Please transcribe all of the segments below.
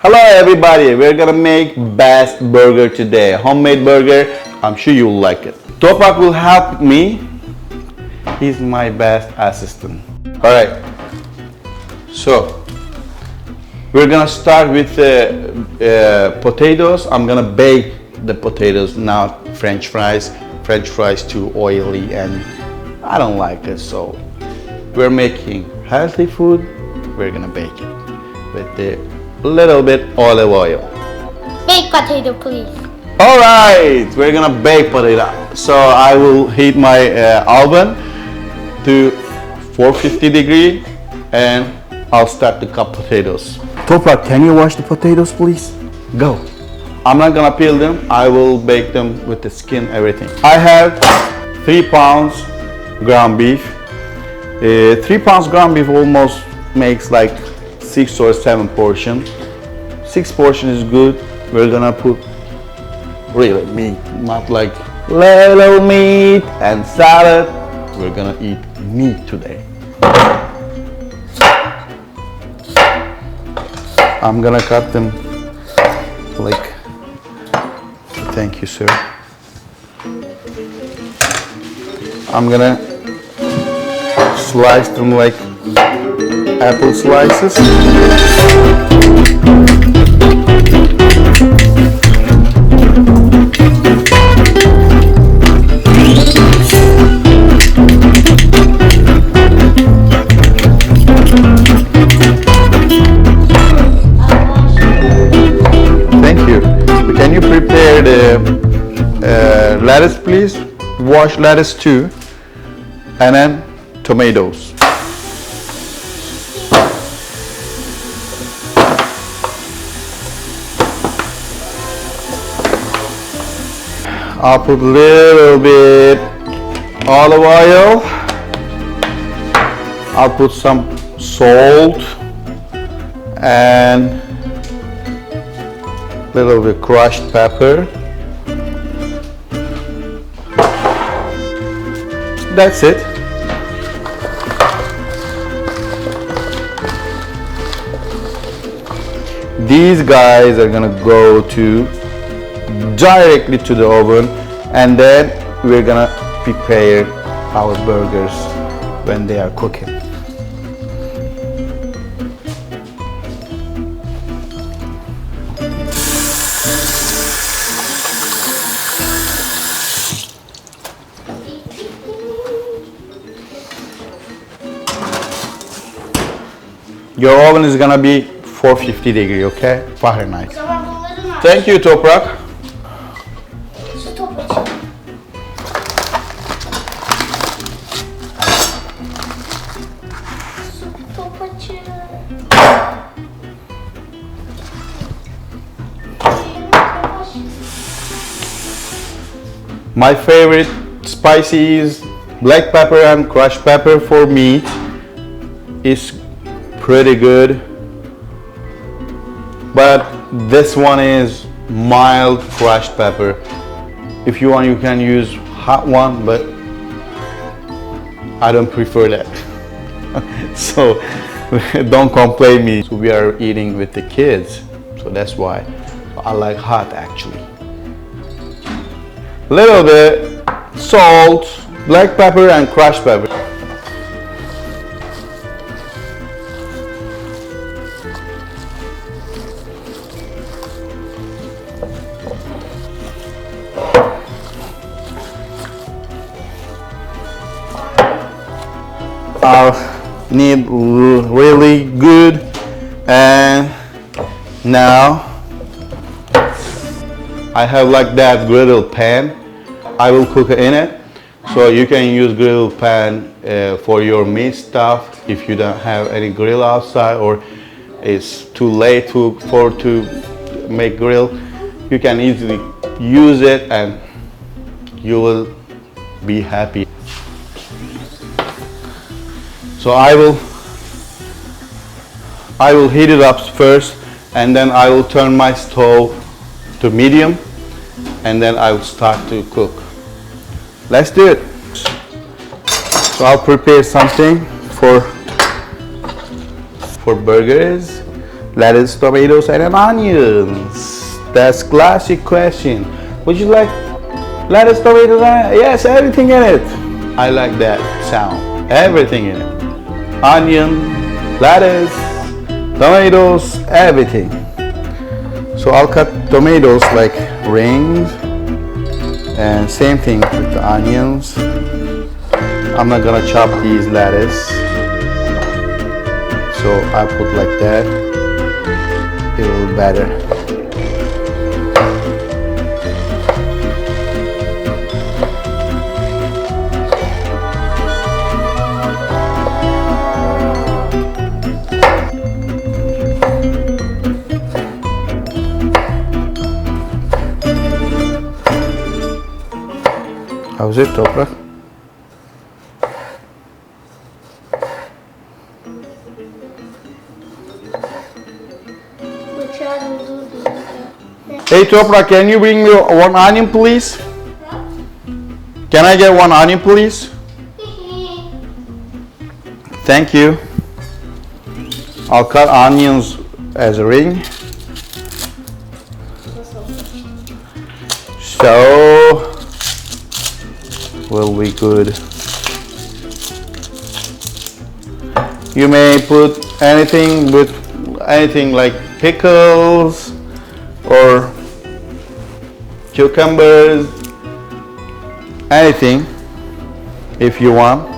Hello everybody, we're gonna make best burger today. Homemade burger, I'm sure you'll like it. Toprak will help me. He's my best assistant. Alright, so we're gonna start with the potatoes. I'm gonna bake the potatoes, not French fries. French fries too oily and I don't like it, so we're making healthy food. We're gonna bake it with the little bit olive oil. Baked potato, please. All right, we're gonna bake potato. So I will heat my oven to 450 degree and I'll start to cut potatoes. Toprak, can you wash the potatoes, please? Go. I'm not gonna peel them. I will bake them with the skin, everything. I have 3 pounds ground beef. 3 pounds ground beef almost makes like 6 or 7 portion. 6 portion is good. We're gonna put really meat, not like little meat and salad. We're gonna eat meat today. I'm gonna cut them like, thank you sir. I'm gonna slice them like apple slices. Thank you. Can you prepare the lettuce please? Wash lettuce too. And then tomatoes. I'll put a little bit olive oil. I'll put some salt and a little bit crushed pepper. That's it. These guys are gonna go directly to the oven and then we're gonna prepare our burgers when they are cooking. Your oven is gonna be 450 degree, okay? Fahrenheit. Thank you, Toprak. My favorite spicy is black pepper and crushed pepper for meat. It's pretty good. But this one is mild crushed pepper. If you want, you can use hot one, but I don't prefer that. So don't complain me. So we are eating with the kids, so that's why. So I like hot actually. Little bit salt, black pepper and crushed pepper. I'll need really good, and now I have like that griddle pan. I will cook in it, so you can use griddle pan for your meat stuff. If you don't have any grill outside or it's too late to make grill, you can easily use it and you will be happy. So I will heat it up first and then I will turn my stove to medium and then I will start to cook. Let's do it. So I'll prepare something for burgers. lettuce, tomatoes, and onions. That's classic question. Would you like lettuce, tomatoes, and yes, everything in it. I like that sound. Everything in it. Onion, lettuce, tomatoes, everything. So I'll cut tomatoes like rings, and same thing with the onions. I'm not gonna chop these lettuce, so I put like that. It will be better. How's it, Toprak? Hey Toprak, can you bring me one onion please? Can I get one onion please? Thank you. I'll cut onions as a ring. So will be good. You may put anything with anything like pickles or cucumbers, anything if you want.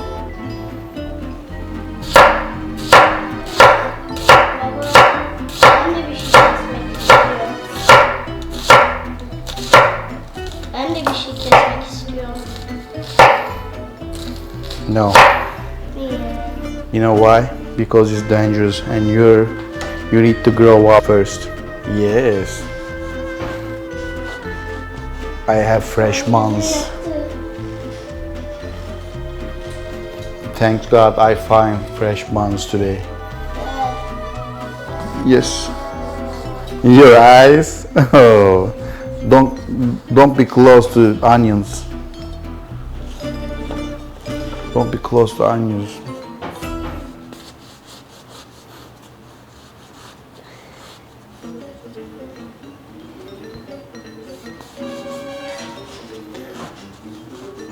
No. You know why? Because it's dangerous and you need to grow up first. Yes. I have fresh buns. Thank God I find fresh buns today. Yes. Your eyes? Oh. Don't be close to onions. Don't be close to onions.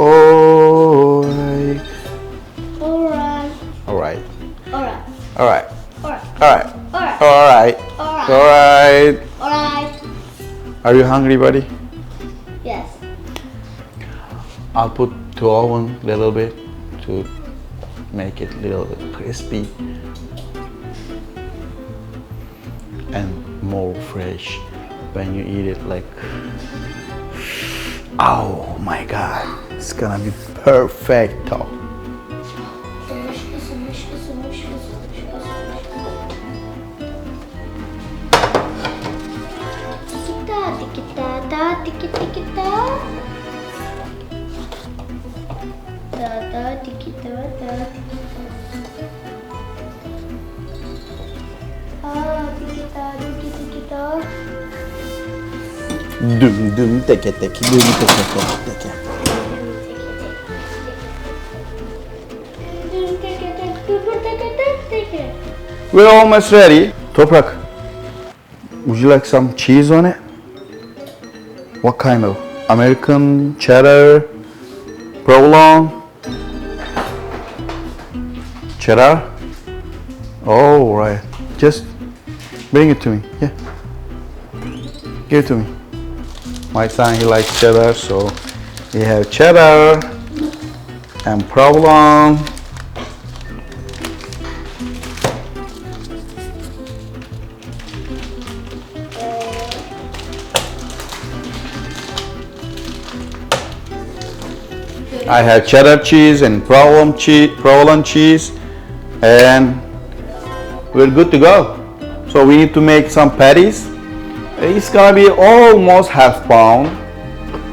Alright. Alright. Alright. Alright. Alright. Alright. Alright. Alright. Alright. Alright. Alright. Alright. Are you hungry, buddy? Yes. I'll put to oven a little bit to make it a little bit crispy and more fresh when you eat it. Like, oh my God, it's gonna be perfecto. Dum dum teke teke dum teke teke. We're almost ready. Toprak, would you like some cheese on it? What kind of? American, cheddar, provolone? Cheddar? Oh, right. Just bring it to me. Yeah. Give it to me. My son, he likes cheddar, so we have cheddar and provolone. I have cheddar cheese and provolone cheese, and we're good to go. So we need to make some patties. It's gonna be almost half pound.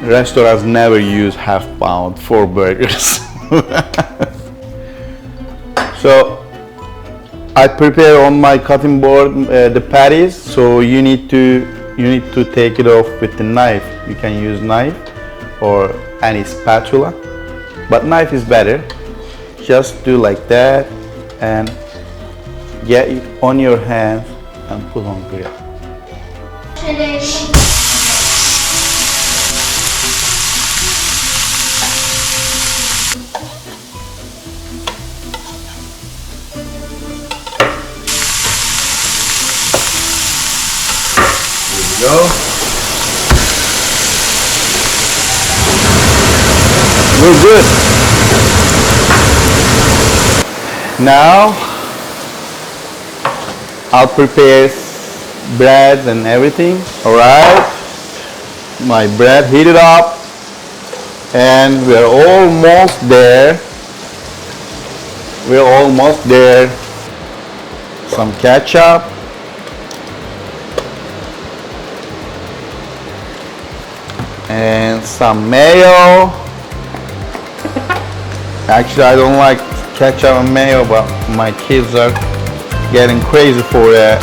Restaurants never use half pound for burgers. So I prepare on my cutting board the patties. So you need to take it off with the knife. You can use knife or any spatula, but knife is better. Just do like that and get it on your hand and put on grill. Go. We're good. Now I'll prepare bread and everything. All right. My bread heated up, and we're almost there. We're almost there. Some ketchup. And some mayo. Actually, I don't like ketchup and mayo, but my kids are getting crazy for that.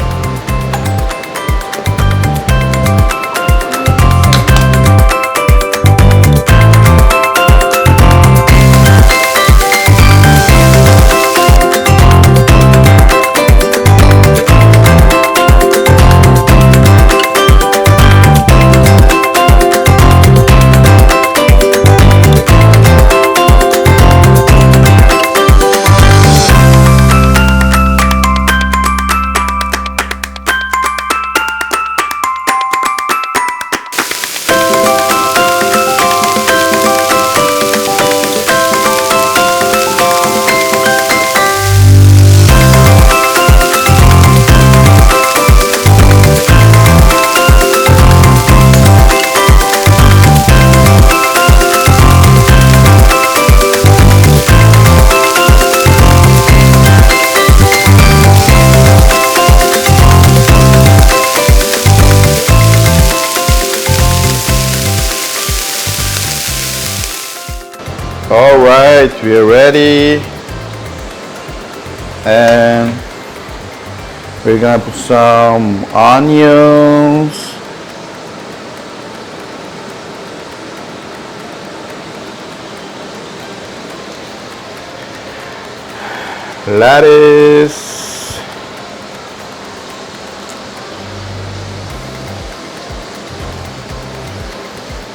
All right, we're ready, and we're gonna put some onions, lettuce,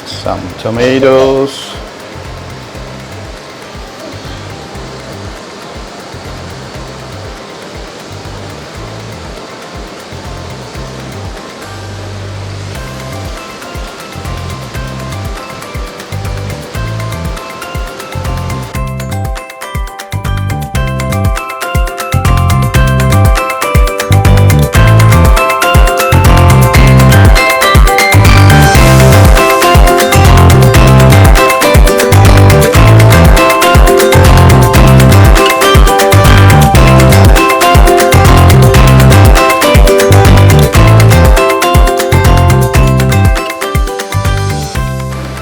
some tomatoes,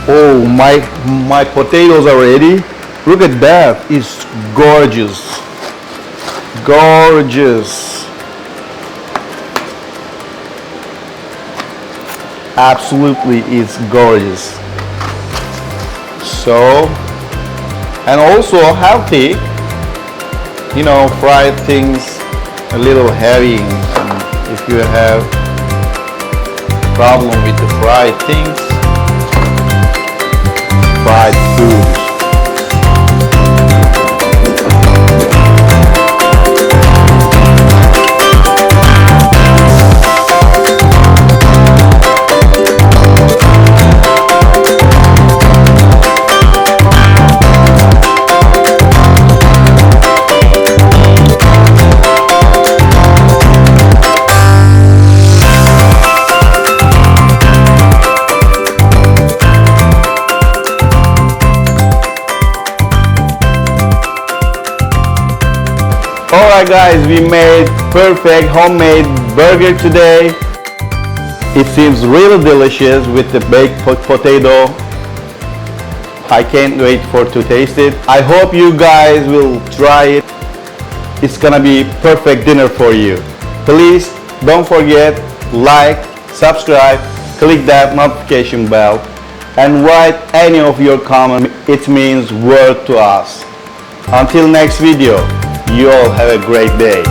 Oh, my potatoes are ready. Look at that. It's gorgeous. Gorgeous. Absolutely, it's gorgeous. So, and also healthy. You know, fried things a little heavy. If you have problem with the fried things, fried foods. Alright guys, we made perfect homemade burger today. It seems really delicious with the baked potato. I can't wait to taste it. I hope you guys will try it. It's gonna be perfect dinner for you. Please don't forget, like, subscribe, click that notification bell, and write any of your comments. It means world to us. Until next video, you all have a great day.